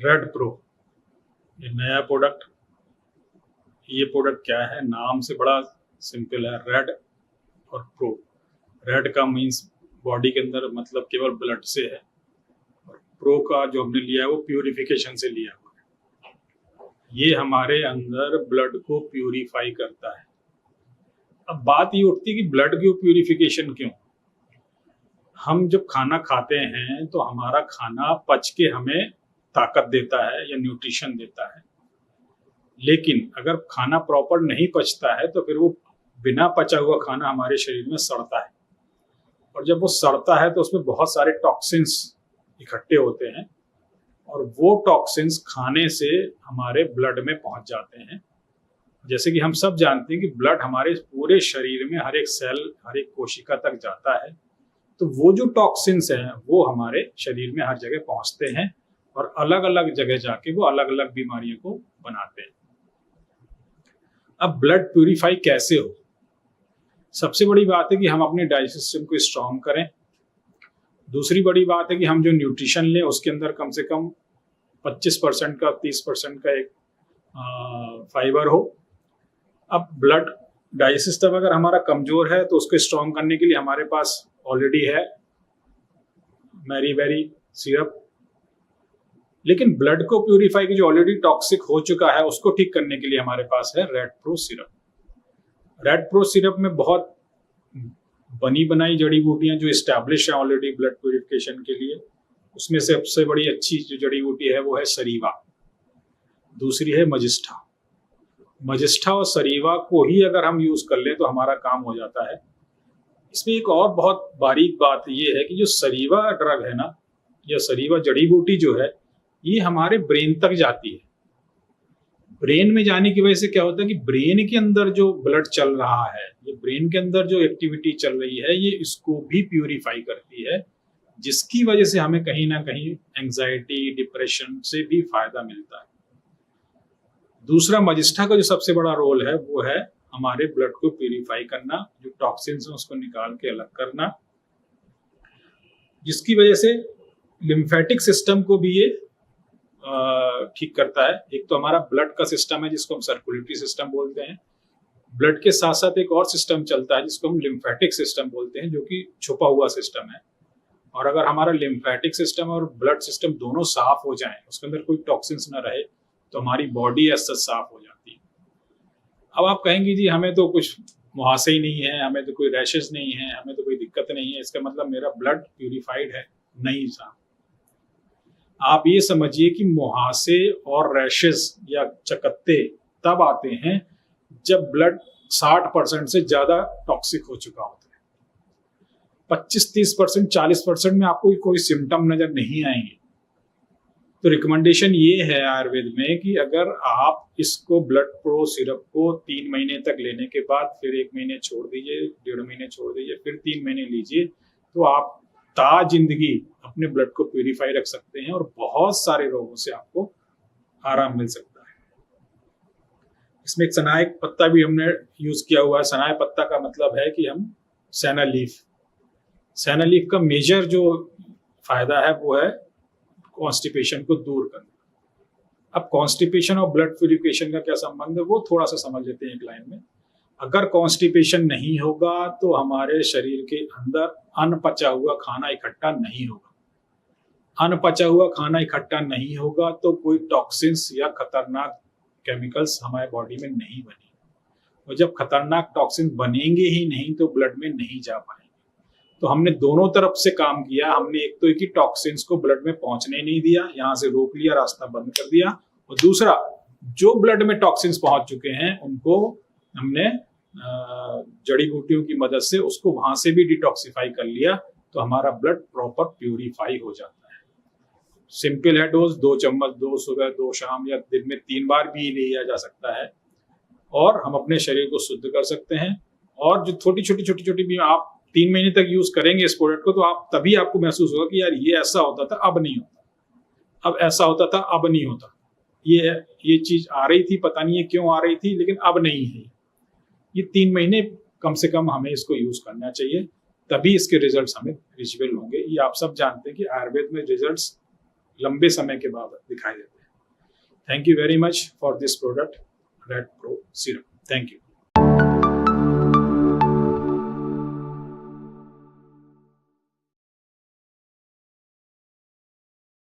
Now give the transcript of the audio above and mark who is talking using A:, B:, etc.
A: Red pro, ये नया product. ये प्रोडक्ट क्या है, नाम से बड़ा सिंपल है, रेड और प्रो। रेड का मीन्स बॉडी के अंदर मतलब केवल ब्लड से है, और प्रो का जो हमने लिया है वो प्यूरिफिकेशन से लिया हुआ है। ये हमारे अंदर ब्लड को प्यूरिफाई करता है। अब बात ये उठती है कि ब्लड की प्यूरिफिकेशन क्यों? हम जब खाना खाते हैं तो हमारा खाना पच के हमें ताकत देता है या न्यूट्रिशन देता है, लेकिन अगर खाना प्रॉपर नहीं पचता है तो फिर वो बिना पचा हुआ खाना हमारे शरीर में सड़ता है, और जब वो सड़ता है तो उसमें बहुत सारे टॉक्सिन्स इकट्ठे होते हैं, और वो टॉक्सिन्स खाने से हमारे ब्लड में पहुंच जाते हैं। जैसे कि हम सब जानते हैं कि ब्लड हमारे पूरे शरीर में हर एक सेल, हर एक कोशिका तक जाता है, तो वो जो टॉक्सिन्स हैं वो हमारे शरीर में हर जगह पहुंचते हैं और अलग अलग जगह जाके वो अलग अलग बीमारियों को बनाते हैं। अब ब्लड प्यूरिफाई कैसे हो? सबसे बड़ी बात है कि हम अपने डाइजेस्टिव सिस्टम को स्ट्रांग करें। दूसरी बड़ी बात है कि हम जो न्यूट्रिशन लें उसके अंदर कम से कम 25% का 30% का एक फाइबर हो। अब ब्लड डाइजेस्टिव सिस्टम अगर हमारा कमजोर है तो उसको स्ट्रांग करने के लिए हमारे पास ऑलरेडी है मैरी बेरी सिरप, लेकिन ब्लड को प्यूरिफाई की जो ऑलरेडी टॉक्सिक हो चुका है उसको ठीक करने के लिए हमारे पास है red pro syrup. Red pro syrup में बहुत बनी बनाई जड़ी बूटियां जो एस्टैब्लिश है ऑलरेडी ब्लड प्यूरिफिकेशन के लिए। उसमें से सबसे बड़ी अच्छी जो जड़ी बूटी है वो है सरीवा, दूसरी है मजिस्ठा। मजिस्ठा और सरीवा को ही अगर हम यूज कर लें तो हमारा काम हो जाता है। इसमें एक और बहुत बारीक बात ये है कि जो सरीवा ड्रग है ना, या सरीवा जड़ी बूटी जो है, ये हमारे ब्रेन तक जाती है। ब्रेन में जाने की वजह से क्या होता है कि ब्रेन के अंदर जो ब्लड चल रहा है, ये ब्रेन के अंदर जो एक्टिविटी चल रही है, ये इसको भी प्यूरिफाई करती है, जिसकी वजह से हमें कहीं ना कहीं एंजाइटी, डिप्रेशन से भी फायदा मिलता है। दूसरा, मजिस्ठा का जो सबसे बड़ा रोल है वो है हमारे ब्लड को प्यूरिफाई करना, जो टॉक्सिन्स हैं उसको निकाल के अलग करना, जिसकी वजह से लिम्फेटिक सिस्टम को भी ये ठीक करता है। एक तो हमारा ब्लड का सिस्टम है जिसको हम सर्कुलेटरी सिस्टम बोलते हैं, ब्लड के साथ साथ एक और सिस्टम चलता है जिसको हम लिम्फेटिक सिस्टम बोलते हैं, जो कि छुपा हुआ सिस्टम है। और अगर हमारा लिम्फेटिक सिस्टम और ब्लड सिस्टम दोनों साफ हो जाएं, उसके अंदर कोई टॉक्सिन्स ना रहे, तो हमारी बॉडी ऐसा साफ हो जाती है। अब आप कहेंगे जी हमें तो कुछ मुहासे ही नहीं है, हमें तो कोई रैशेस नहीं है, हमें तो कोई दिक्कत नहीं है, इसका मतलब मेरा ब्लड प्यूरिफाइड है। नहीं साहब, आप ये समझिए कि मुहासे और रैशेस या चकत्ते तब आते हैं जब ब्लड 60% से ज्यादा टॉक्सिक हो चुका होता है। 25-30%, 40% में आपको कोई सिम्टम नजर नहीं आएंगे। तो रिकमेंडेशन ये है आयुर्वेद में कि अगर आप इसको ब्लड प्रो सिरप को 3 महीने तक लेने के बाद फिर 1 महीने छोड़ दीजिए, 1.5 महीने छोड़ दीजिए, फिर 3 महीने लीजिए, तो आप जिंदगी अपने ब्लड को प्यूरिफाई रख सकते हैं और बहुत सारे रोगों से आपको आराम मिल सकता है। इसमें एक सनाए पत्ता भी हमने यूज किया हुआ है। सनाए पत्ता का मतलब है कि हम सेना लीफ का मेजर जो फायदा है वो है कॉन्स्टिपेशन को दूर करना। अब कॉन्स्टिपेशन और ब्लड प्यूरिफिकेशन का क्या संबंध है वो थोड़ा सा समझ लेते हैं एक लाइन में। अगर कॉन्स्टिपेशन नहीं होगा तो हमारे शरीर के अंदर अनपचा हुआ खाना इकट्ठा नहीं होगा। अनपचा हुआ खाना इकट्ठा नहीं होगा तो कोई टॉक्सिन्स या खतरनाक केमिकल्स हमारे बॉडी में नहीं बनेंगे, और जब खतरनाक टॉक्सिन बनेंगे ही नहीं तो ब्लड में नहीं जा पाएंगे। तो हमने दोनों तरफ से काम किया। हमने एक तो कि टॉक्सिन्स को ब्लड में पहुंचने नहीं दिया, यहाँ से रोक लिया, रास्ता बंद कर दिया, और दूसरा जो ब्लड में टॉक्सिन्स पहुंच चुके हैं उनको हमने जड़ी बूटियों की मदद से उसको वहां से भी डिटॉक्सिफाई कर लिया, तो हमारा ब्लड प्रॉपर प्यूरिफाई हो जाता है। सिंपल है डोज, 2 चम्मच, 2 सुबह 2 शाम, या दिन में 3 बार भी लिया जा सकता है, और हम अपने शरीर को शुद्ध कर सकते हैं। और जो छोटी भी आप 3 महीने तक यूज करेंगे इस प्रोडक्ट को, तो आप तभी आपको महसूस होगा कि यार ये ऐसा होता था अब नहीं होता, अब ऐसा होता था अब नहीं होता, ये चीज आ रही थी, पता नहीं है क्यों आ रही थी, लेकिन अब नहीं है। ये 3 महीने कम से कम हमें इसको यूज करना चाहिए, तभी इसके रिजल्ट्स हमें विजिबल होंगे। ये आप सब जानते हैं कि आयुर्वेद में रिजल्ट्स लंबे समय के बाद दिखाई देते हैं। Thank you very much for this product red pro serum. Thank you.